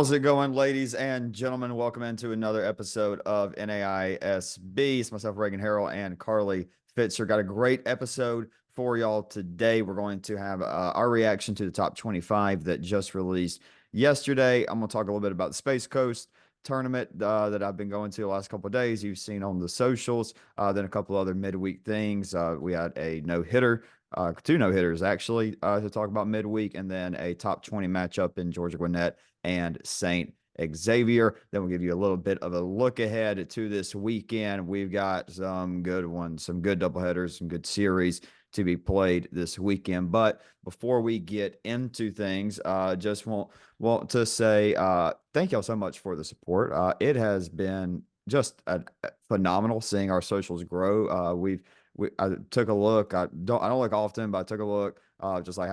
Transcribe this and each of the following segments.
How's it going, ladies and gentlemen? Welcome into another episode of NAISB. It's myself, Reagan Harrell, and Carly Fitzer. Got a great episode for y'all today. We're going to have our reaction to the top 25 that just released yesterday. I'm going to talk a little bit about the Space Coast tournament that I've been going to the last couple of days. You've seen on the socials, then a couple other midweek things. We had a no-hitter. Two no-hitters, actually, to talk about midweek, and then a top 20 matchup in Georgia Gwinnett and St. Xavier. Then we'll give you a little bit of a look ahead to this weekend. We've got some good ones, some good doubleheaders, some good series to be played this weekend. But before we get into things, just want to say thank y'all so much for the support. It has been just phenomenal seeing our socials grow. I took a look. I don't look often, but I took a look, just like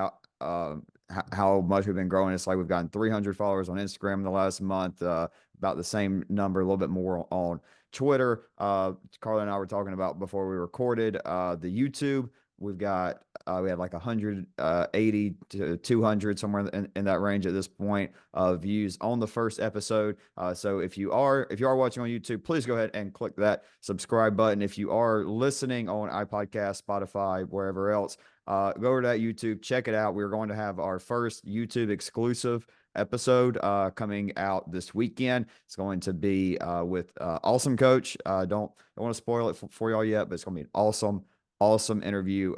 how much we've been growing. It's like we've gotten 300 followers on Instagram in the last month, about the same number, a little bit more on Twitter. Carla and I were talking about before we recorded the YouTube. We had like 180 to 200, somewhere in that range at this point, of views on the first episode. So if you are watching on YouTube, please go ahead and click that subscribe button. If you are listening on iPodcast, Spotify, wherever else, go over to that YouTube, check it out. We're going to have our first YouTube exclusive episode coming out this weekend. It's going to be with awesome coach. Don't want to spoil it for y'all yet, but it's going to be an awesome interview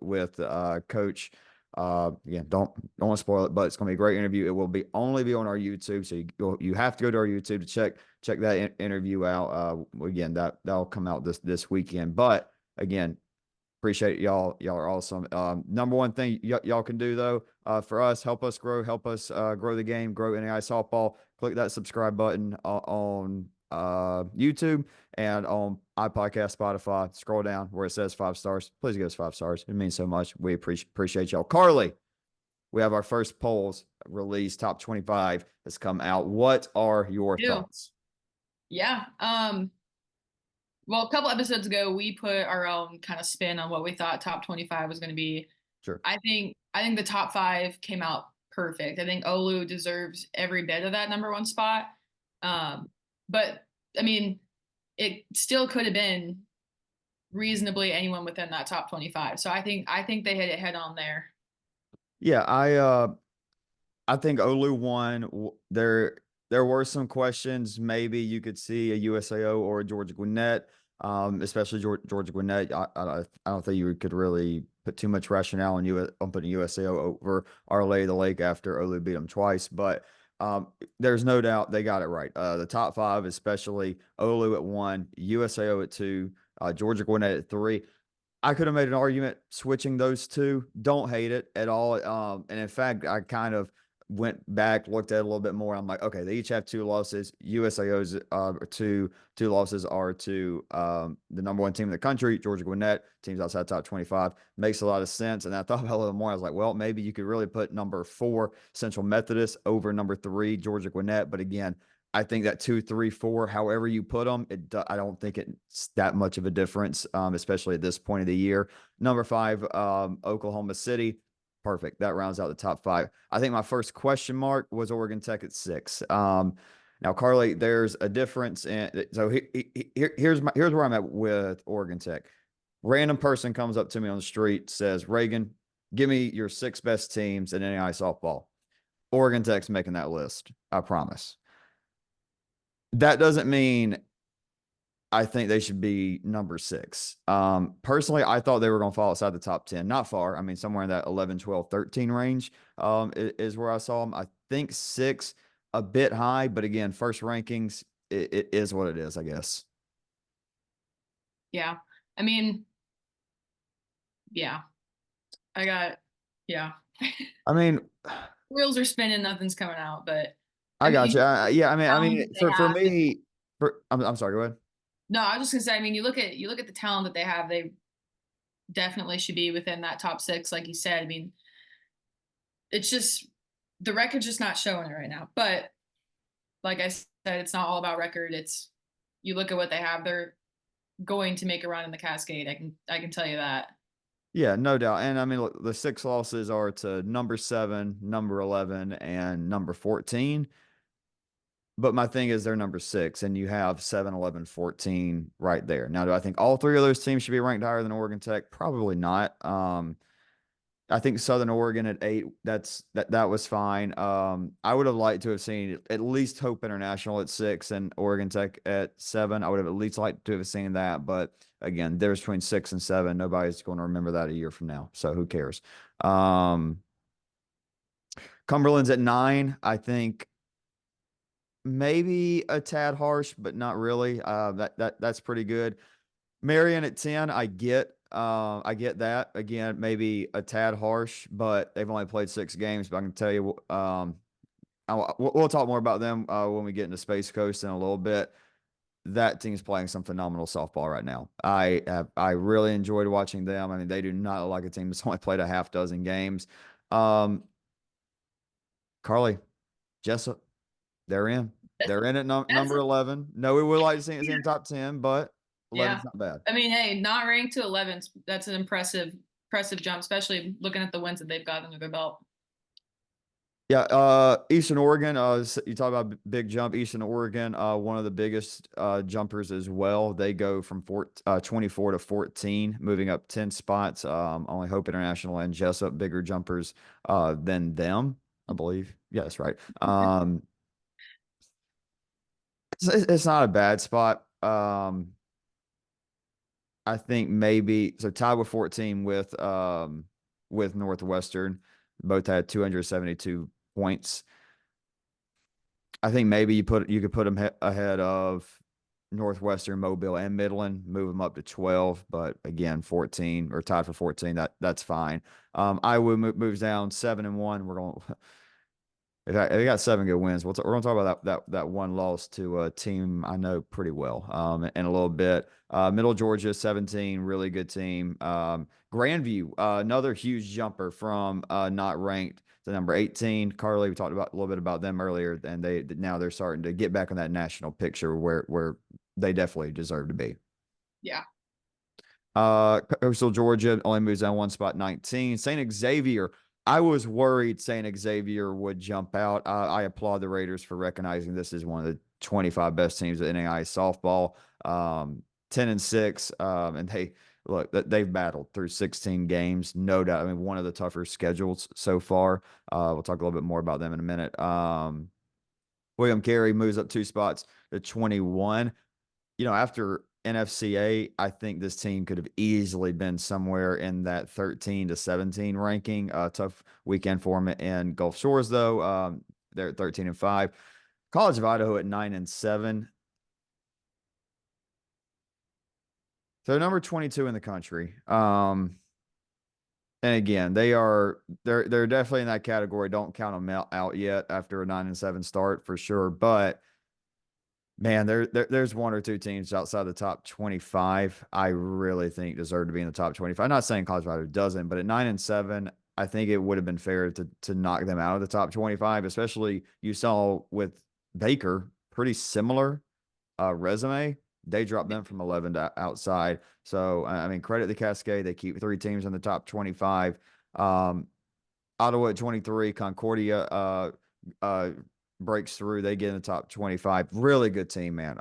with coach. Again, don't want to spoil it, but it's going to be a great interview. It will only be on our YouTube, so you have to go to our YouTube to check that interview out. Again, that'll come out this weekend. But again, appreciate y'all. Y'all are awesome. Number one thing y'all can do, though, for us, help us grow grow the game, grow NAIA softball. Click that subscribe button on YouTube and on iPodcast, Spotify. Scroll down where it says 5 stars. Please give us 5 stars. It means so much. We appreciate y'all. Carly, we have our first polls released. Top 25 has come out. What are your thoughts? Yeah. Well, a couple episodes ago, we put our own kind of spin on what we thought top 25 was going to be. Sure. I think the top 5 came out perfect. I think Olu deserves every bit of that number 1 spot. But I mean, it still could have been reasonably anyone within that top 25. So I think they hit it head on there. Yeah, I think Olu won. There were some questions. Maybe you could see a USAO or a Georgia Gwinnett, especially Georgia Gwinnett. I don't think you could really put too much rationale on putting USAO over Our Lady of the Lake after Olu beat them twice. But there's no doubt they got it right. The top 5, especially Olu at 1, USAO at 2, Georgia Gwinnett at 3. I could have made an argument switching those two. Don't hate it at all. And in fact, I kind of went back, looked at it a little bit more. I'm like, okay, they each have 2 losses. USAO's two losses are to the number 1 team in the country, Georgia Gwinnett, teams outside top 25. Makes a lot of sense. And I thought about it a little more. I was like, well, maybe you could really put number 4, Central Methodist, over number 3, Georgia Gwinnett. But again, I think that 2, 3, 4, however you put them, I don't think it's that much of a difference, especially at this point of the year. Number 5, Oklahoma City. Perfect. That rounds out the top 5. I think my first question mark was Oregon Tech at 6. Now, Carly, there's a difference. So here's where I'm at with Oregon Tech. Random person comes up to me on the street, says, Reagan, give me your 6 best teams in NAIA softball. Oregon Tech's making that list. I promise. That doesn't mean I think they should be number 6. Personally, I thought they were going to fall outside the top 10. Not far. I mean, somewhere in that 11, 12, 13 range is where I saw them. I think 6, a bit high. But again, first rankings, it is what it is, I guess. Yeah. I mean, yeah. Yeah. I mean, Wheels are spinning, nothing's coming out, but I I got mean, you. Yeah, I talent mean, that they for have. me, I'm sorry, go ahead. No, I was just gonna say, I mean, you look at the talent that they have, they definitely should be within that top 6, like you said. I mean, it's just the record's just not showing it right now. But like I said, it's not all about record. It's you look at what they have, they're going to make a run in the Cascade. I can tell you that. Yeah, no doubt. And I mean, look, the 6 losses are to number 7, number 11, and number 14. but my thing is they're number 6, and you have 7, 11, 14 right there. Now, do I think all three of those teams should be ranked higher than Oregon Tech? Probably not. I think Southern Oregon at 8, that was fine. I would have liked to have seen at least Hope International at 6 and Oregon Tech at 7. I would have at least liked to have seen that, but again, there's between 6 and 7. Nobody's going to remember that a year from now, so who cares? Um, Cumberland's at 9. I think maybe a tad harsh, but not really. That's pretty good. Marion at 10, I get that. Again, maybe a tad harsh, but they've only played 6 games. But I can tell you, we'll talk more about them when we get into Space Coast in a little bit. That team's playing some phenomenal softball right now. I really enjoyed watching them. I mean, they do not look like a team that's only played a half dozen games. Um, Carly, Jessup, they're in. They're in at That's number 11. No, we would like to see it in top 10, but yeah. 11's not bad. I mean, hey, not ranked to 11, that's an impressive jump, especially looking at the wins that they've got under their belt. Yeah, Eastern Oregon, you talk about big jump. Eastern Oregon, one of the biggest jumpers as well. They go from 24 to 14, moving up 10 spots. Only Hope International and Jessup bigger jumpers than them, I believe. Yeah, that's right. It's not a bad spot. I think maybe so tied with 14 with Northwestern. Both had 272 points. I think maybe you could put them ahead of Northwestern, Mobile, and Midland, move them up to 12. But again, 14 or tied for 14, that's fine. Iowa moves down 7-1. We're going. They got 7 good wins. We're going to talk about that one loss to a team I know pretty well in a little bit. Middle Georgia 17, really good team. Grandview, another huge jumper from not ranked to number 18. Carly, we talked about a little bit about them earlier, and now they're starting to get back in that national picture where they definitely deserve to be. Yeah. Coastal Georgia only moves down one spot, 19. St. Xavier, I was worried St. Xavier would jump out. I applaud the Raiders for recognizing this is one of the 25 best teams at NAIA softball. 10-6, and they've battled through 16 games, no doubt. I mean, one of the tougher schedules so far. We'll talk a little bit more about them in a minute. William Carey moves up 2 spots to 21. After NFCA, I think this team could have easily been somewhere in that 13 to 17 ranking. Tough weekend for them in Gulf Shores, though. They're at 13-5. College of Idaho at 9-7. So they're number 22 in the country. And again, they're definitely in that category. Don't count them out yet after a 9-7 start for sure. But man, there's one or two teams outside the top 25 I really think deserve to be in the top 25. I'm not saying College of Idaho doesn't, but at 9-7, I think it would have been fair to knock them out of the top 25, especially you saw with Baker, pretty similar resume. They dropped them from 11 to outside. So, I mean, credit the Cascade. They keep 3 teams in the top 25. Ottawa at 23, Concordia breaks through. They get in the top 25. Really good team, man.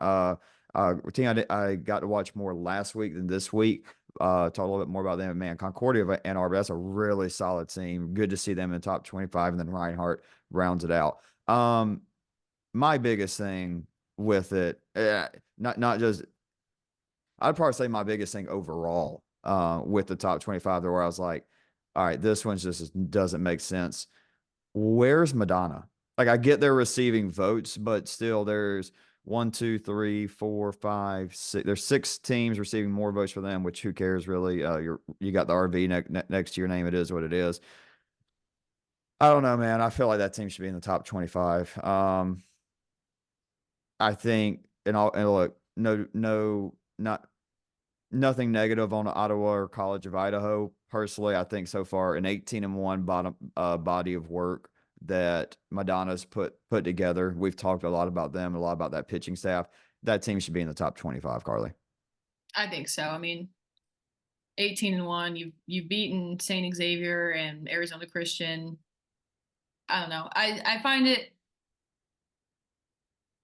Team I got to watch more last week than this week. Talk a little bit more about them. Man, Concordia of Ann Arbor, that's a really solid team. Good to see them in the top 25, and then Reinhardt rounds it out. My biggest thing with it, not just, I'd probably say my biggest thing overall with the top 25, where I was like, all right, this one just doesn't make sense. Where's Madonna? Like, I get they're receiving votes, but still there's 1, 2, 3, 4, 5, 6. There's 6 teams receiving more votes for them, which who cares really? You got the RV next to your name. It is what it is. I don't know, man. I feel like that team should be in the top 25. I think, and look, not nothing negative on Ottawa or College of Idaho. Personally, I think so far an 18-1 body of work that Madonna's put together. We've talked a lot about them, a lot about that pitching staff. That team should be in the top 25, Carly. I think so. I mean, 18-1, you've beaten St. Xavier and Arizona Christian. I don't know. I find it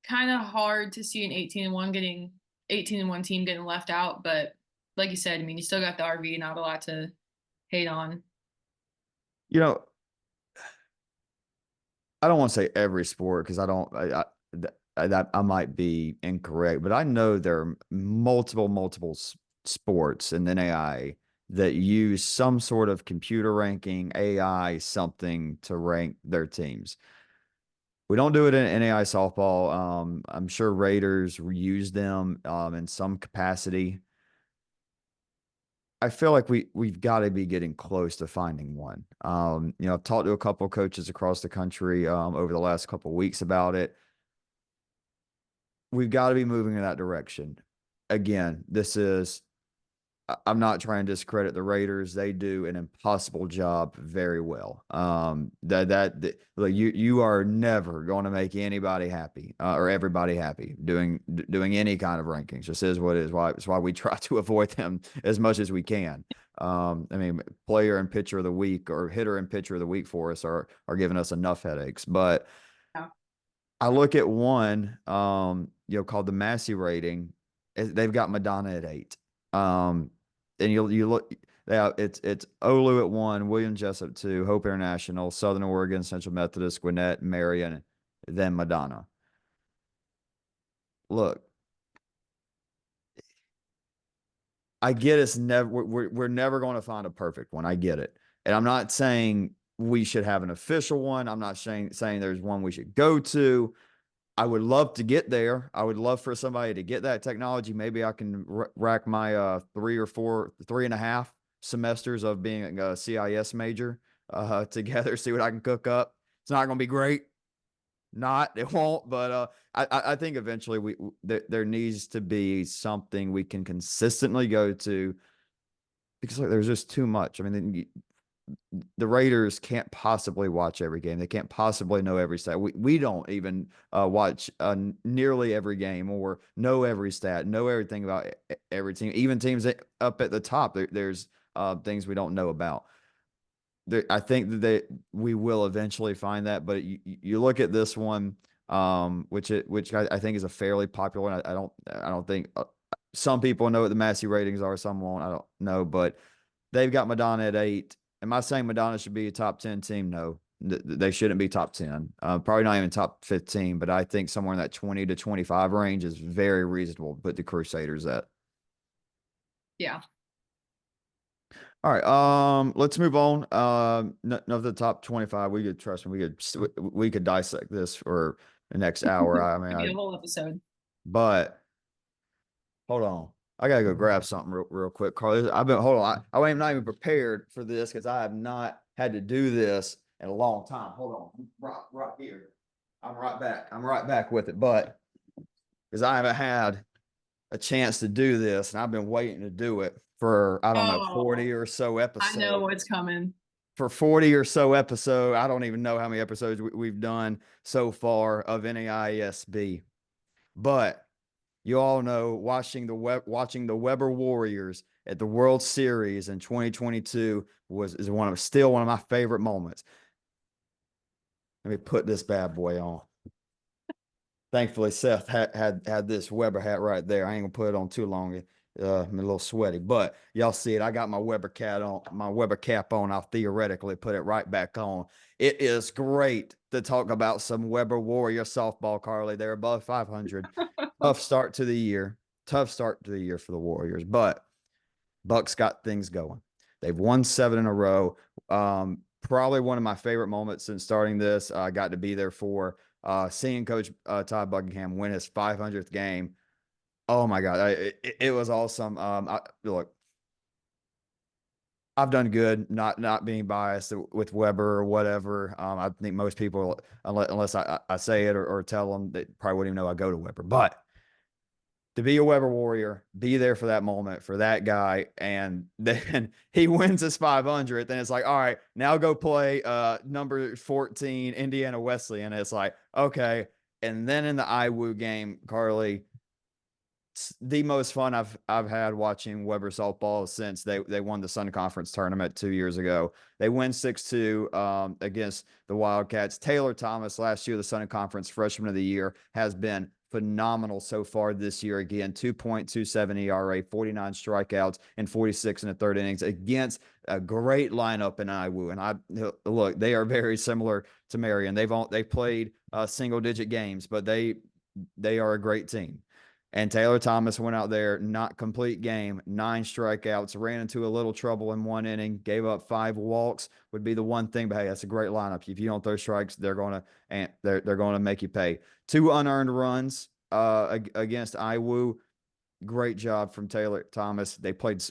kind of hard to see an 18-1 team getting left out, but like you said, I mean, you still got the RV, not a lot to hate on. You know, I don't want to say every sport because I don't. That I might be incorrect, but I know there are multiple sports in the NAIA that use some sort of computer ranking, AI, something to rank their teams. We don't do it in NAI softball. I'm sure Raiders use them in some capacity. I feel like we've got to be getting close to finding one. I've talked to a couple of coaches across the country over the last couple of weeks about it. We've got to be moving in that direction. Again, I'm not trying to discredit the Raiders. They do an impossible job very well. Like you are never going to make anybody happy or everybody happy doing any kind of rankings. Just is what it is. It's why we try to avoid them as much as we can. I mean, player and pitcher of the week or hitter and pitcher of the week for us are giving us enough headaches. But Yeah. I look at one, called the Massey rating. They've got Madonna at 8. And you look, yeah, it's Olu at 1, William Jessup at 2, Hope International, Southern Oregon, Central Methodist, Gwinnett, Marion, then Madonna. Look, I get it's never we're never going to find a perfect one. I get it, and I'm not saying we should have an official one. I'm not saying there's one we should go to. I would love to get there. I would love for somebody to get that technology. Maybe I can rack my 3.5 semesters of being a CIS major together, see what I can cook up. It's not going to be great. It won't, but I think eventually there needs to be something we can consistently go to because like, there's just too much. I mean, the Raiders can't possibly watch every game. They can't possibly know every stat. We don't even watch nearly every game or know every stat, know everything about every team, even teams up at the top. There's things we don't know about. I think that we will eventually find that, but you look at this one, which I think is a fairly popular one. I don't think some people know what the Massey ratings are, some won't. I don't know, but they've got Madonna at 8. Am I saying Madonna should be a top 10 team? No, they shouldn't be top 10. Probably not even top 15, but I think somewhere in that 20 to 25 range is very reasonable to put the Crusaders at. Yeah. All right, let's move on. None of the top 25. We could trust me. We could dissect this for the next hour. I mean, Could be a whole episode. but hold on. I gotta go grab something real quick, Carl. I've been hold on. I am not even prepared for this because I have not had to do this in a long time. Hold on, right here. I'm right back. I'm right back with it, but because I haven't had a chance to do this, and I've been waiting to do it for I don't know Oh, 40 or so I know episodes. what's coming. For 40 or so episodes, I don't even know how many episodes we've done so far of NAISB, but you all know watching the Weber Warriors at the World Series in 2022 is still one of my favorite moments. Let me put this bad boy on. Thankfully, Seth had this Weber hat right there. I ain't gonna put it on too long. I'm a little sweaty, but y'all see it. I got my Weber cap on. I'll theoretically put it right back on. It is great to talk about some Weber Warrior softball, Carly. They're above 500. Tough start to the year. Tough start to the year for the Warriors, but Bucks got things going. They've won 7 in a row. Probably one of my favorite moments since starting this. I got to be there for seeing Coach Todd Buckingham win his 500th game. Oh my God, it was awesome. Look, I've done good, not being biased with Weber or whatever. I think most people, unless I say it or tell them, they probably wouldn't even know I go to Weber. But to be a Weber Warrior, be there for that moment for that guy, and then he wins his 500th, then it's like, all right, now go play number 14 Indiana Wesleyan. It's like, okay, and then in the IWU game, Carly, the most fun I've had watching Weber softball since they won the Sun Conference tournament 2 years ago. They win 6-2 against the Wildcats. Taylor Thomas, last year the Sun Conference Freshman of the Year, has been phenomenal so far this year. Again, 2.27 ERA, 49 strikeouts, and 46 in the third innings against a great lineup in IWU. And I look, they are very similar to Marion. They've played single digit games, but they are a great team. And Taylor Thomas went out there, not complete game, 9 strikeouts, ran into a little trouble in one inning, gave up 5 walks. Would be the one thing, but hey, that's a great lineup. If you don't throw strikes, they're gonna make you pay. 2 unearned runs against IWU. Great job from Taylor Thomas.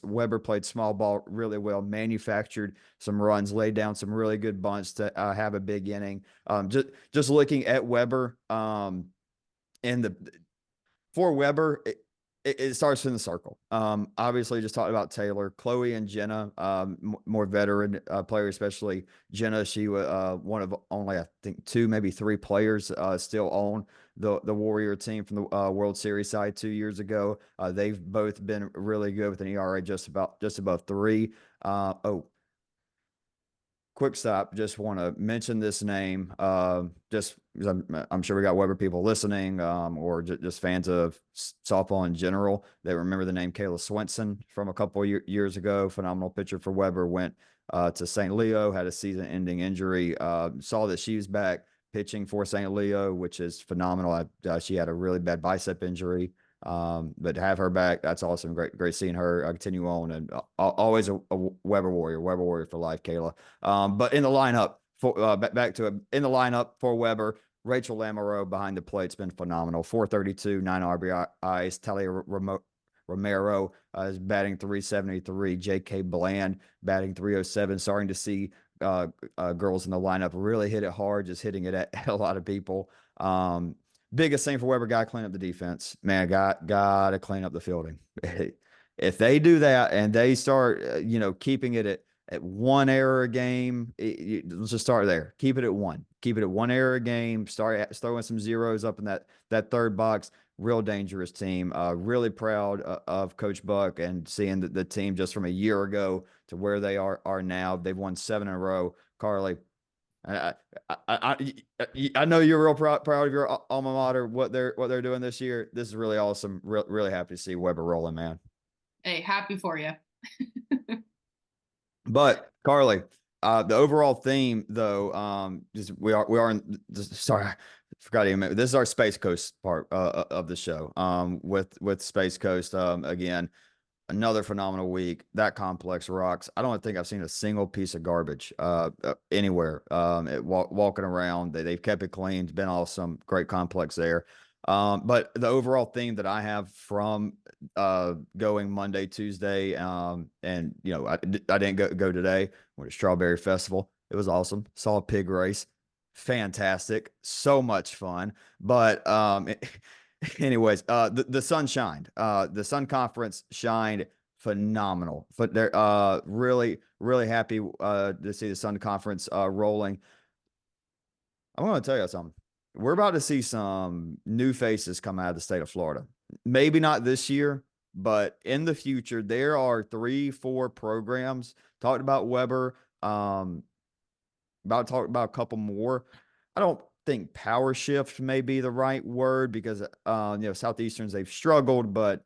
Weber played small ball really well, manufactured some runs, laid down some really good bunts to have a big inning. Just looking at Weber, and the for Weber, it starts in the circle. Obviously, just talked about Taylor, Chloe, and Jenna, more veteran players, especially Jenna. She was one of only, I think, 2, maybe 3 players still on the Warrior team from the World Series side 2 years ago. They've both been really good with an ERA just above 3. Oh, quick stop. Just want to mention this name, just because I'm sure we got Weber people listening, or just fans of softball in general. They remember the name Kayla Swenson from a couple of years ago. Phenomenal pitcher for Weber. Went to St. Leo, had a season-ending injury. Saw that she was back pitching for St. Leo, which is phenomenal. She had a really bad bicep injury. But to have her back, that's awesome. Great seeing her continue on, and always a Weber Warrior for life, Kayla. But in the lineup for back to it, in the lineup for Weber, Rachel Lamoureux behind the plate's been phenomenal. 432, 9 RBIs. Talia Romero is batting 373. J.K. Bland batting 307. Starting to see girls in the lineup really hit it hard, just hitting it at a lot of people. Biggest thing for Weber, got to clean up the defense. Man, got to clean up the fielding. If they do that and they start, keeping it at 1 error a game, let's just start there. Keep it at 1. Keep it at 1 error a game. Start throwing some zeros up in that third box. Real dangerous team. Really proud of Coach Buck and seeing the team just from a year ago to where they are now. They've won 7 in a row. Carly, I know you're real proud of your alma mater, what they're doing this year. This is really awesome. Really happy to see Weber rolling, man. Hey, happy for you. But Carly, the overall theme though, just we are in. Sorry, I forgot to even. This is our Space Coast part of the show. With Space Coast, again, another phenomenal week. That complex rocks. I don't think I've seen a single piece of garbage anywhere. Walking around, they've kept it clean. It's been awesome. Great complex there. But the overall theme that I have from going Monday, Tuesday, and I didn't go today. Went to Strawberry Festival. It was awesome. Saw a pig race. Fantastic. So much fun. But anyways, the sun shined. The Sun Conference shined phenomenal. But they're really, really happy to see the Sun Conference rolling. I'm going to tell you something. We're about to see some new faces come out of the state of Florida. Maybe not this year, but in the future, there are 3-4 programs. Talked about Weber. About to talk about a couple more. I don't think power shift may be the right word because Southeasterns, they've struggled, but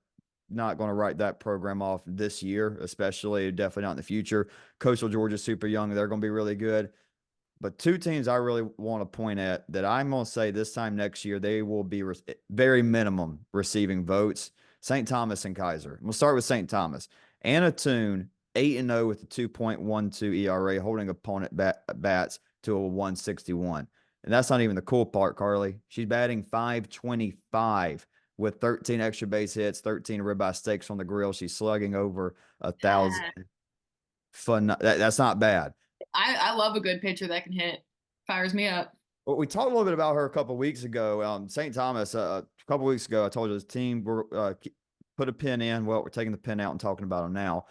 not going to write that program off this year, especially definitely not in the future. Coastal Georgia, super young. They're going to be really good. But 2 teams I really want to point at that I'm going to say this time next year, they will be very minimum receiving votes. St. Thomas and Kaiser. We'll start with St. Thomas. Anna Toon, 8-0 with a 2.12 ERA, holding opponent bats to a 161. And that's not even the cool part, Carly. She's batting .525 with 13 extra base hits, 13 ribeye steaks on the grill. She's slugging over 1,000. Fun. That's not bad. I love a good pitcher that can hit. Fires me up. Well, we talked a little bit about her a couple of weeks ago. St. Thomas, a couple of weeks ago, I told you this team put a pin in. Well, we're taking the pin out and talking about them now.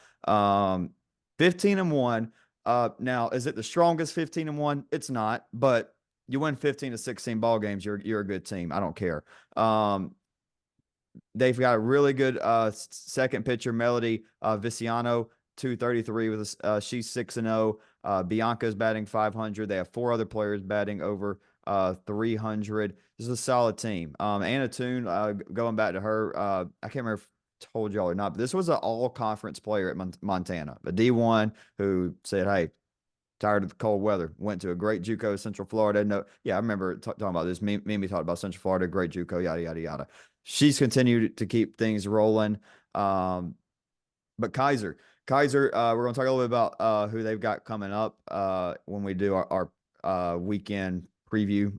15-1. Now, is it the strongest 15-1? It's not, but you win 15 to 16 ball games, you're a good team. I don't care. they've got a really good second pitcher, Melody Viciano, 233 with she's 6-0. Bianca's batting 500. They have four other players batting over 300. This is a solid team. Anna Toon, going back to her, I can't remember if I told y'all or not, but this was an all conference player at Montana, a D1 who said, "Hey, tired of the cold weather." Went to a great JUCO, Central Florida. No, yeah, I remember talking about this. Me talked about Central Florida, great JUCO, yada yada yada. She's continued to keep things rolling. But Kaiser, we're going to talk a little bit about who they've got coming up when we do our weekend preview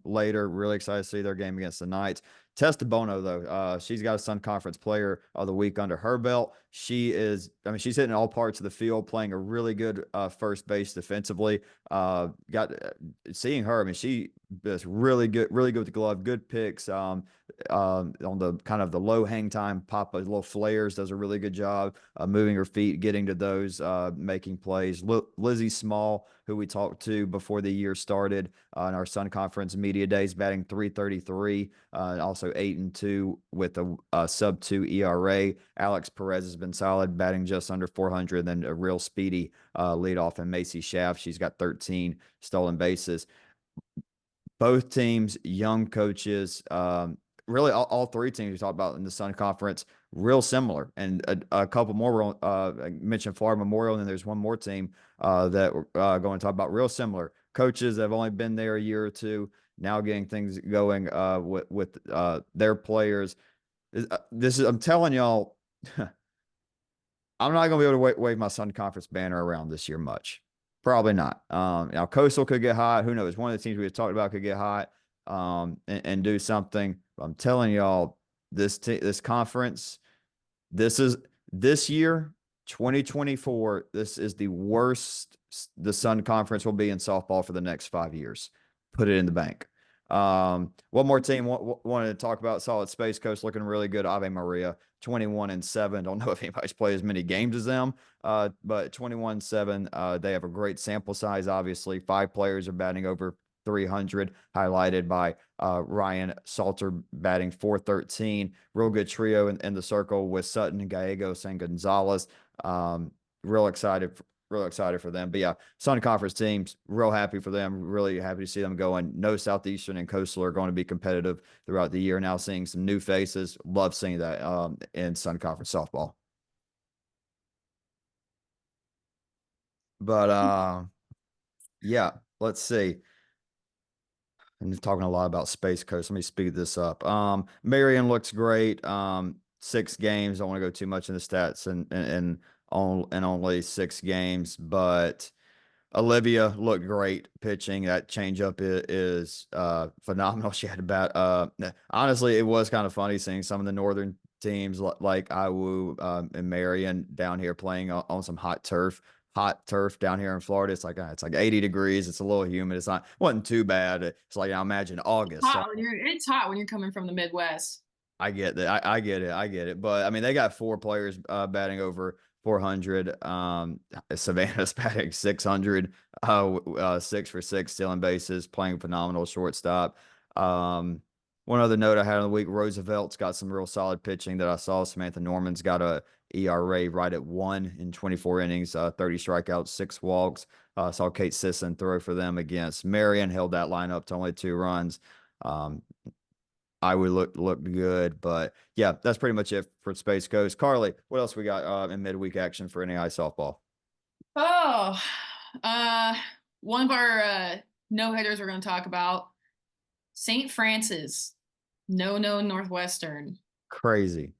later. Really excited to see their game against the Knights. Testa Bono, though, she's got a Sun Conference Player of the Week under her belt. She's hitting all parts of the field, playing a really good first base defensively. Seeing her, I mean, she is really good with the glove, good picks. On the kind of the low hang time, pop little flares, does a really good job moving her feet, getting to those, making plays. Lizzie Small, who we talked to before the year started in our Sun Conference Media Days, batting 333, also 8-2 with a sub-2 ERA. Alex Perez has been solid, batting just under 400. Then a real speedy leadoff in Macy Schaff. She's got 13 stolen bases. Both teams, young coaches. Really, all three teams we talked about in the Sun Conference, real similar. And a couple more. I mentioned Florida Memorial, and then there's one more team that we're going to talk about, real similar. Coaches that have only been there a year or two, now getting things going with their players. I'm telling y'all, I'm not going to be able to wave my Sun Conference banner around this year much. Probably not. Now, Coastal could get hot. Who knows? One of the teams we had talked about could get hot and do something. I'm telling y'all, this conference, this year, 2024. This is the worst the Sun Conference will be in softball for the next 5 years. Put it in the bank. One more team wanted to talk about. Solid Space Coast looking really good. Ave Maria, 21-7. Don't know if anybody's played as many games as them, but 21-7. They have a great sample size. Obviously, 5 players are batting over 300, highlighted by Ryan Salter batting 413. Real good trio in the circle with Sutton, Gallegos, and Gonzalez. Real excited for them. But yeah, Sun Conference teams, real happy for them. Really happy to see them going. No Southeastern and Coastal are going to be competitive throughout the year. Now seeing some new faces. Love seeing that in Sun Conference softball. But yeah, let's see. I'm talking a lot about Space Coast. Let me speed this up. Marion looks great. 6 games. Don't want to go too much in the stats and only 6 games, but Olivia looked great pitching. That changeup is phenomenal. She had about honestly, it was kind of funny seeing some of the northern teams like IWU and Marion down here playing on some hot turf down here in Florida. It's like 80 degrees. It's a little humid. Wasn't too bad. It's like I imagine August. So It's hot when you're coming from the Midwest. I get that. I get it. I get it. But I mean, they got 4 players batting over 400. Savannah's batting 600, 6 for 6, stealing bases, playing phenomenal shortstop. One other note I had on the week, Roosevelt's got some real solid pitching that I saw. Samantha Norman's got a ERA right at 1 in 24 innings, 30 strikeouts, 6 walks. Saw Kate Sisson throw for them against Marion, held that lineup to only 2 runs. I would look good, but yeah, that's pretty much it for Space Coast. Carly, what else we got in midweek action for NAIA softball? Oh, uh, one of our no hitters we're going to talk about, St. Francis, no Northwestern. Crazy,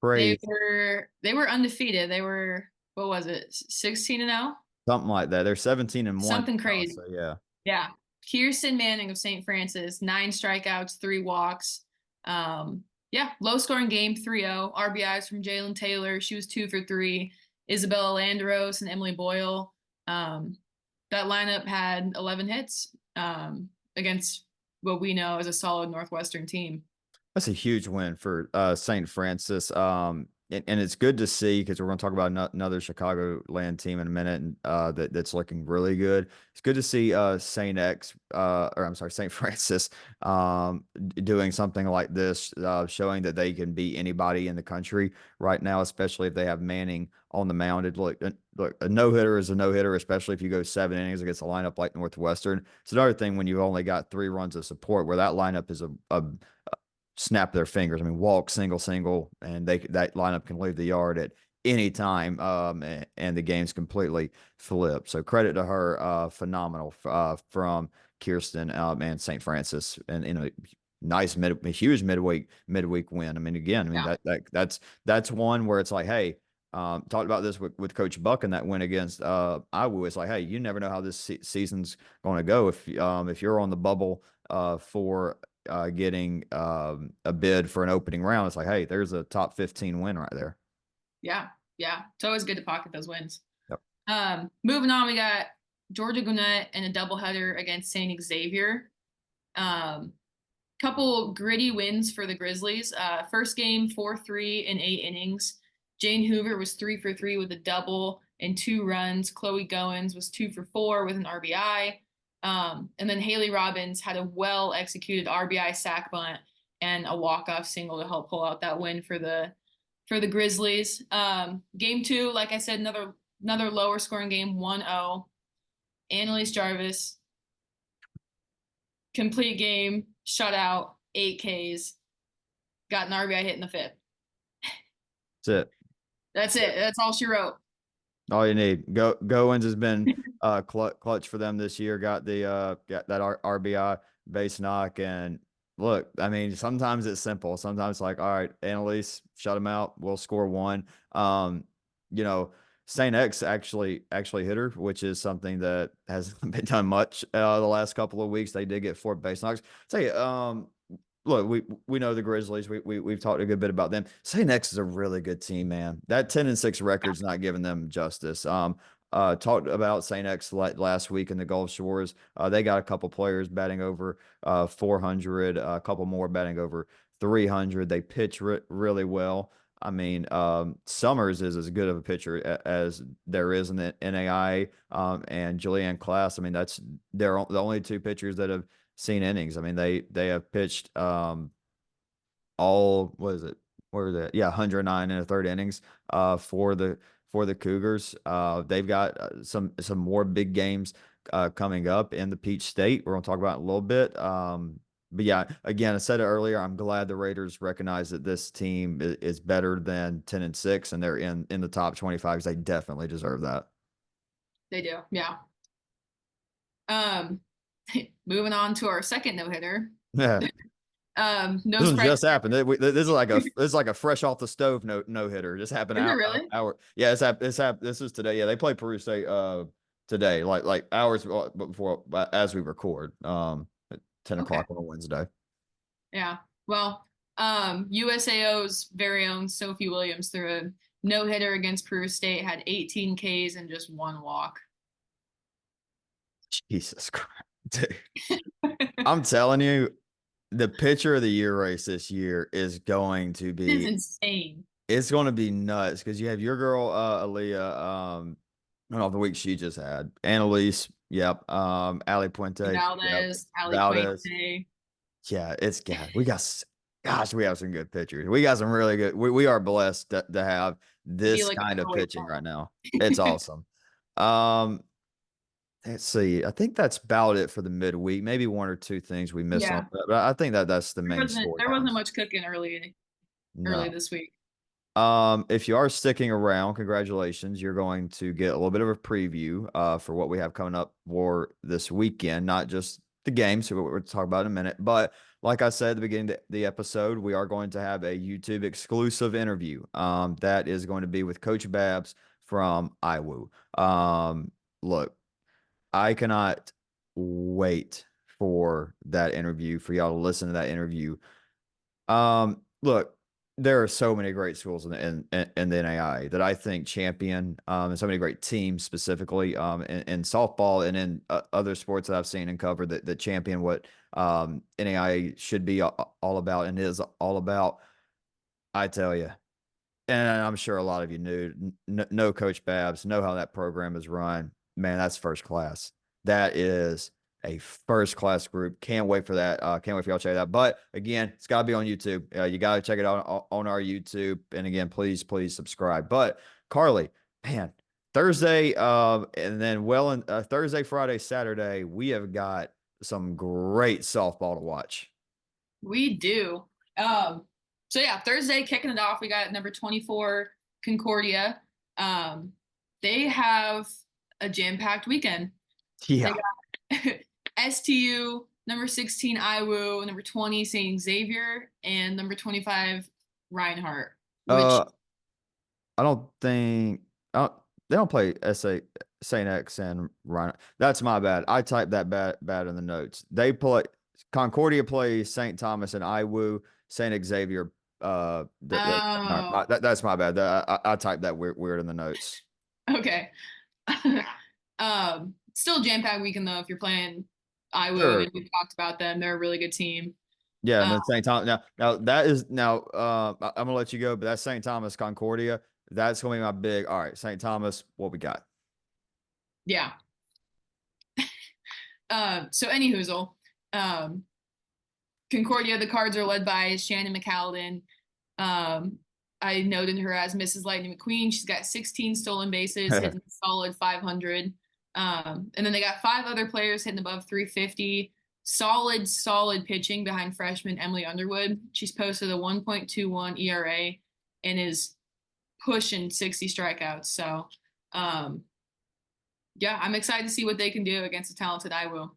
They crazy, were undefeated. They were, what was it, 16-0? something like that. They're 17-1 Something now, crazy. so yeah. Yeah. Kirsten Manning of St. Francis, 9 strikeouts, 3 walks. Yeah, low scoring game, 3-0. RBIs from Jalen Taylor. She was 2 for 3. Isabella Landros and Emily Boyle. That lineup had 11 hits against what we know as a solid Northwestern team. That's a huge win for St. Francis. and it's good to see because we're going to talk about another Chicagoland team in a minute, and that's looking really good. It's good to see Saint X, or I'm sorry, Saint Francis, doing something like this, showing that they can beat anybody in the country right now, especially if they have Manning on the mound. Look, a no hitter is a no hitter, especially if you go 7 innings against a lineup like Northwestern. It's another thing when you've only got 3 runs of support, where that lineup is a snap their fingers. I mean, walk, single, single, and that lineup can leave the yard at any time, and the game's completely flipped. So credit to her, phenomenal from Kirsten, and St. Francis, and a nice a huge midweek win. I mean, again, I mean Yeah. that's one where it's like, hey. Talked about this with Coach Buck and that win against Iowa. It's like, hey, you never know how this season's going to go if you're on the bubble for getting a bid for an opening round. It's like, hey, there's a top 15 win right there. Yeah. Yeah. It's always good to pocket those wins. Yep. Moving on, we got Georgia Gwinnett in a doubleheader against St. Xavier. Couple gritty wins for the Grizzlies. First game, 4-3 in 8 innings. Jane Hoover was 3 for 3 with a double and 2 runs. Chloe Goins was 2 for 4 with an RBI. And then Haley Robbins had a well-executed RBI sac bunt and a walk-off single to help pull out that win for the Grizzlies. Game 2, like I said, another lower scoring game, 1-0. Annalise Jarvis, complete game, shutout, 8 Ks, got an RBI hit in the fifth. That's it. That's it. That's all she wrote. All you need. Goins has been clutch for them this year. Got that RBI base knock, and look, I mean, sometimes it's simple. Sometimes it's like, all right, Annalise, shut them out. We'll score one. You know, Saint X actually hit her, which is something that hasn't been done much the last couple of weeks. They did get 4 base knocks. Say, look, we know the Grizzlies. We've talked a good bit about them. Saint X is a really good team, man. That 10-6 record's not giving them justice. Talked about Saint X last week in the Gulf Shores. They got a couple players batting over 400, a couple more batting over 300. They pitch really well. I mean, Summers is as good of a pitcher as there is in the NAIA, and Julianne Class. I mean, they're the only 2 pitchers that have seen innings. I mean, they have pitched all what is it? Where is that? Yeah, 109 in the third innings for the Cougars. They've got some more big games coming up in the Peach State. We're gonna talk about it in a little bit. But yeah, again, I said it earlier. I'm glad the Raiders recognize that this team is better than 10-6, and they're in the top 25 because they definitely deserve that. They do. Yeah. Moving on to our second no-hitter. Yeah. No This one surprise. just happened. This is like a fresh off the stove no hitter. Just happened Is it out really? hour. Yeah, this is today. Yeah, they play Peru State today, like hours before as we record. At 10 Okay. o'clock on a Wednesday. Yeah. Well, USAO's very own Sophie Williams threw a no-hitter against Peru State, had 18 Ks and just 1 walk. Jesus Christ, dude. I'm telling you, the pitcher of the year race this year is going to This is be insane. it's going to be nuts because you have your girl Aaliyah, I don't know the week she just had. Annalise, yep. Ali Puente, yep. Valdez, Ali Valdez. Puente, Yeah, gosh, we have some good pitchers. We got some really good. We are blessed to have be this like a kind of Chloe pitching right Paul. now. It's awesome. Um, let's see. I think that's about it for the midweek. Maybe 1 or 2 things we missed on, Yeah. but I think that's the main There wasn't storylines. much cooking early No. this week. If you are sticking around, congratulations. You're going to get a little bit of a preview for what we have coming up for this weekend, not just the games, so we're talking about in a minute. But like I said at the beginning of the episode, we are going to have a YouTube exclusive interview. That is going to be with Coach Babs from Iowa. Look, I cannot wait for that interview, for y'all to listen to that interview. Look, there are so many great schools in the NAIA that I think champion, and so many great teams specifically, in softball and in other sports that I've seen and covered that champion what NAIA should be all about and is all about. I tell you, and I'm sure a lot of you know Coach Babs, know how that program is run. Man, that's first class. That is a first class group. Can't wait for that. Can't wait for y'all to check it out. But again, it's got to be on YouTube. You got to check it out on our YouTube. And again, please subscribe. But Carly, man, Thursday, and then Thursday, Friday, Saturday, we have got some great softball to watch. We do. So yeah, Thursday kicking it off, we got number 24 Concordia. Um, they have a jam-packed weekend. They Yeah. got STU, number 16 IWU, number 20 St. Xavier, and number 25 Reinhardt, which Uh, I don't think they don't play SA Saint X and Rhino. That's my bad. I typed that bad in the notes. They play Concordia plays St. Thomas and IWU. Saint Xavier. oh, That's my bad. I typed that weird in the notes. okay. Still jam-packed weekend though if you're playing IWU. I Sure. mean, we've talked about them. They're a really good team. Yeah, and Uh, then St. Thomas. Now that is now. I'm gonna let you go, but that's St. Thomas Concordia. That's gonna be my big. All right, St. Thomas. What we got? yeah. So any hoozle. Um, Concordia, the Cards are led by Shannon McAlden. Um, I noted her as Mrs. Lightning McQueen. She's got 16 stolen bases, hitting a solid 500. And then they got 5 other players hitting above 350. Solid pitching behind freshman Emily Underwood. She's posted a 1.21 ERA and is pushing 60 strikeouts. So, yeah, I'm excited to see what they can do against a talented IWU.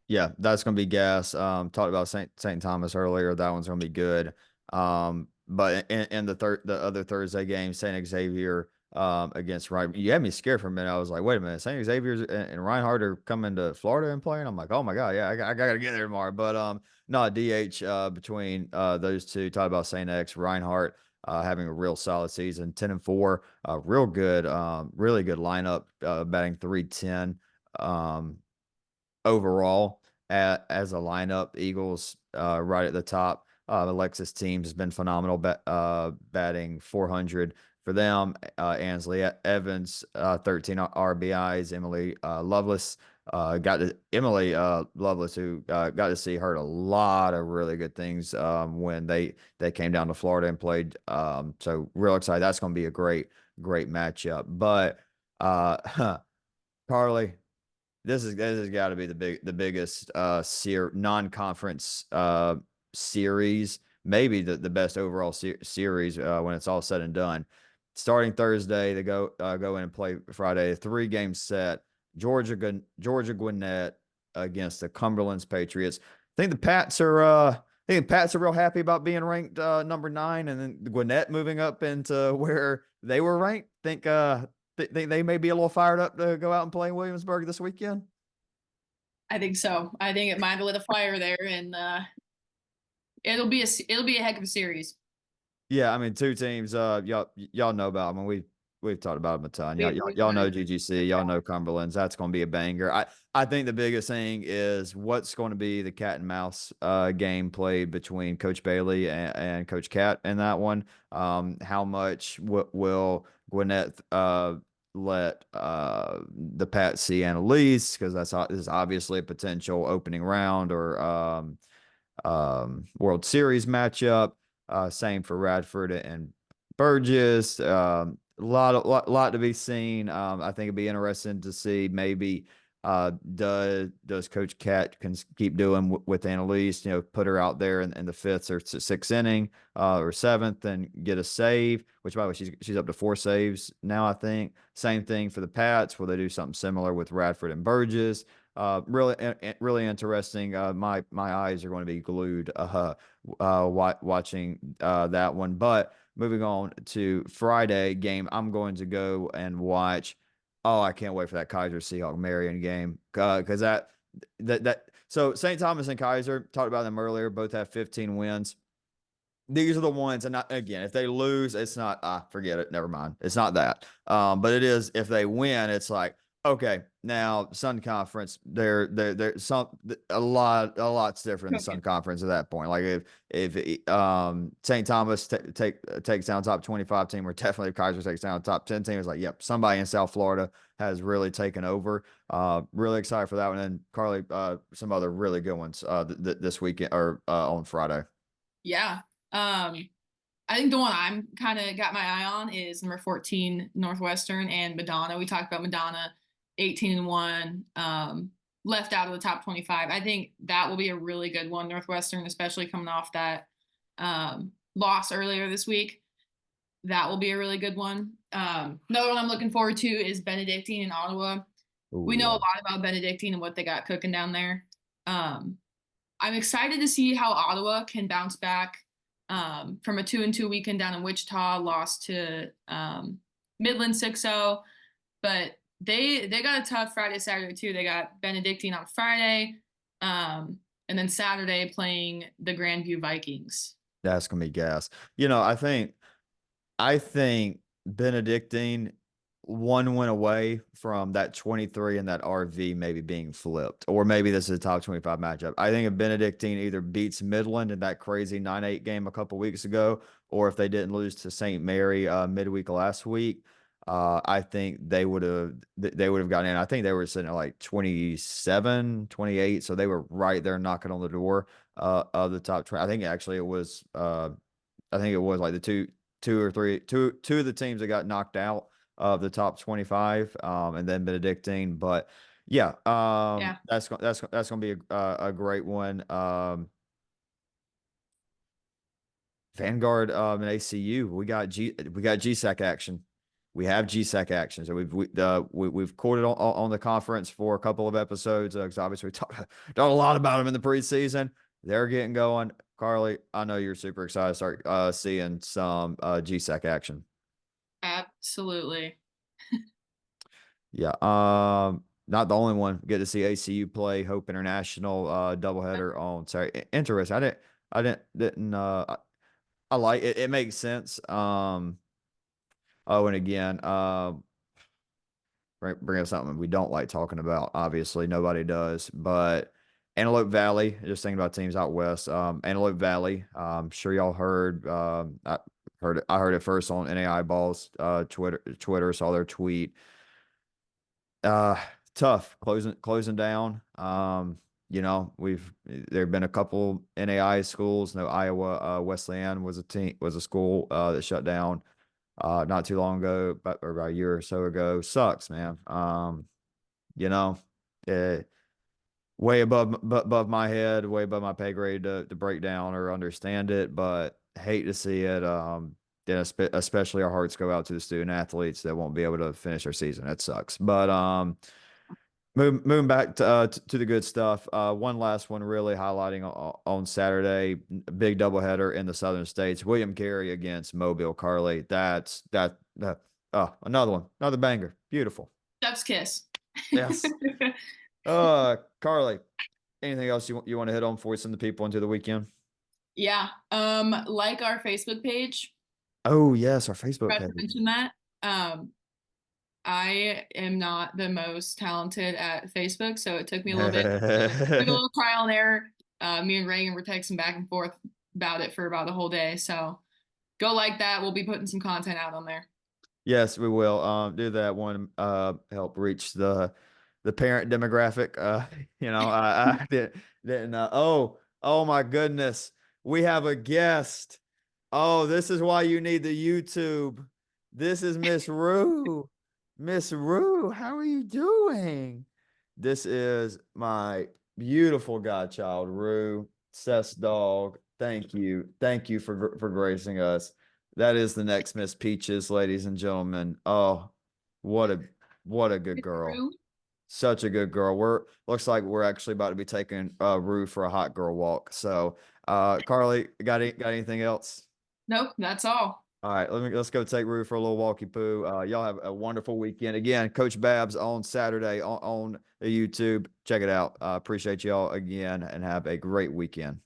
Yeah, that's gonna be gas. Talked about Saint Thomas earlier. That one's gonna be good. But in the other Thursday game, Saint Xavier against Ryan, you had me scared for a minute. I was like, wait a minute, Saint Xavier and Reinhardt are coming to Florida and playing. I'm like, oh my god, yeah, I gotta get there tomorrow. But no DH between those two. Talked about Saint X Reinhardt. Having a real solid season, 10-4, real good, really good lineup, batting 310. Overall as a lineup. Eagles right at the top. Alexis teams has been phenomenal, batting 400 for them. Ansley Evans, 13 RBIs. Emily Lovelace, who got to see her a lot of really good things when they came down to Florida and played. So real excited. That's going to be a great matchup. But Carly, this has got to be the biggest non-conference series, maybe the best overall series when it's all said and done. Starting Thursday, they go in and play Friday. A 3-game set. Georgia Gwinnett against the Cumberland's Patriots. I think the Pats are real happy about being ranked number 9, and then Gwinnett moving up into where they were ranked. Think they may be a little fired up to go out and play in Williamsburg this weekend. I think so. I think it might have lit a fire there, and it'll be a heck of a series. Yeah, I mean, two teams. Y'all know about them. We've talked about them a ton. We've Y'all done know it. GGC. Y'all know Cumberland's. That's going to be a banger. I think the biggest thing is what's going to be the cat and mouse game played between Coach Bailey and Coach Cat in that one. How much will Gwinnett let the Pat see Annalise, because this is obviously a potential opening round or World Series matchup. Same for Radford and Burgess. Lot to be seen. I think it'd be interesting to see maybe does Coach Cat can keep doing with Annalise, put her out there in the 5th or 6th inning or 7th and get a save, which by the way, she's up to 4 saves now, I think. Same thing for the Pats, where they do something similar with Radford and Burgess. Really interesting. My eyes are going to be glued watching that one. But moving on to Friday game, I'm going to go and watch. Oh, I can't wait for that Kaiser Seahawk Marion game because that so St. Thomas and Kaiser, talked about them earlier, both have 15 wins. These are the ones, and not, again, if they lose, it's not forget it, never mind. It's not that. But it is if they win, it's like, Okay, now Sun Conference, they're some a lot's different in the Okay. Sun Conference at that point. Like if St. Thomas takes down top 25 team, or definitely if Kaiser takes down top 10 team, it's like, yep, somebody in South Florida has really taken over. Really excited for that one. And Carly, some other really good ones this weekend or on Friday. Yeah. I think the one I'm kind of got my eye on is number 14 Northwestern and Madonna. We talked about Madonna, 18-1, left out of the top 25. I think that will be a really good one. Northwestern, especially coming off that loss earlier this week. That will be a really good one. Another one I'm looking forward to is Benedictine in Ottawa. Oh We know a yeah. lot about Benedictine and what they got cooking down there. Um, I'm excited to see how Ottawa can bounce back from a 2-2 weekend down in Wichita, lost to Midland 6-0, but they got a tough Friday, Saturday too. They got Benedictine on Friday, and then Saturday playing the Grandview Vikings. That's gonna be gas. I think Benedictine one went away from that 23 and that RV maybe being flipped, or maybe this is a top 25 matchup. I think if Benedictine either beats Midland in that crazy 9-8 game a couple weeks ago, or if they didn't lose to St. Mary midweek last week, I think they would have gotten in. I think they were sitting at like 27, 28, so they were right there knocking on the door of the top 20. I think it was like the two of the teams that got knocked out of the top 25, and then Benedictine. But yeah, Yeah, that's gonna be a great one. Vanguard and ACU, we got GSAC action. We have GSAC action, so we've quoted on the conference for a couple of episodes because obviously we talked done a lot about them in the preseason. They're getting going. Carly, I know you're super excited to start seeing some GSAC action. absolutely. Yeah. Not the only one. Get to see ACU play Hope International doubleheader on Saturday. Interesting. I like it. It makes sense. Oh, and again, bring up something we don't like talking about. Obviously, nobody does. But Antelope Valley, just thinking about teams out west. Antelope Valley. I'm sure y'all heard. I heard it first on NAI Balls. Twitter saw their tweet. Uh, Tough closing down. We've there've been a couple NAI schools. No, Iowa Wesleyan was a school that shut down not too long ago, or about a year or so ago. Sucks, man. You know, uh, way above my head, way above my pay grade to break down or understand it, but hate to see it. Then especially our hearts go out to the student athletes that won't be able to finish their season. That sucks. But moving back to the good stuff. One last one, really highlighting on Saturday, big doubleheader in the Southern States. William Carey against Mobile. Carly. Another one, another banger. Beautiful. Chef's kiss. Yes. Carly. Anything else you want to hit on before we send the people into the weekend? Yeah. Like our Facebook page. Oh yes, our Facebook Forgot to page. mention that. I am not the most talented at Facebook, so it took me a little bit. Took a little trial and error. Me and Reagan were texting back and forth about it for about the whole day. So go like that. We'll be putting some content out on there. Yes, we will. Do that one. Help reach the parent demographic. I didn't. Oh my goodness, we have a guest. Oh, this is why you need the YouTube. This is Miss Rue. Miss Rue, how are you doing? This is my beautiful godchild, Rue, Seth's dog. Thank you. Thank you for gracing us. That is the next Miss Peaches, ladies and gentlemen. Oh, what a what a good girl. True. Such a good girl. Looks like we're actually about to be taking Rue for a hot girl walk. So, Carly, got anything else? Nope, that's all. All right, let's go take Rue for a little walkie poo. Y'all have a wonderful weekend. Again, Coach Babs on Saturday on the YouTube. Check it out. Appreciate y'all again and have a great weekend.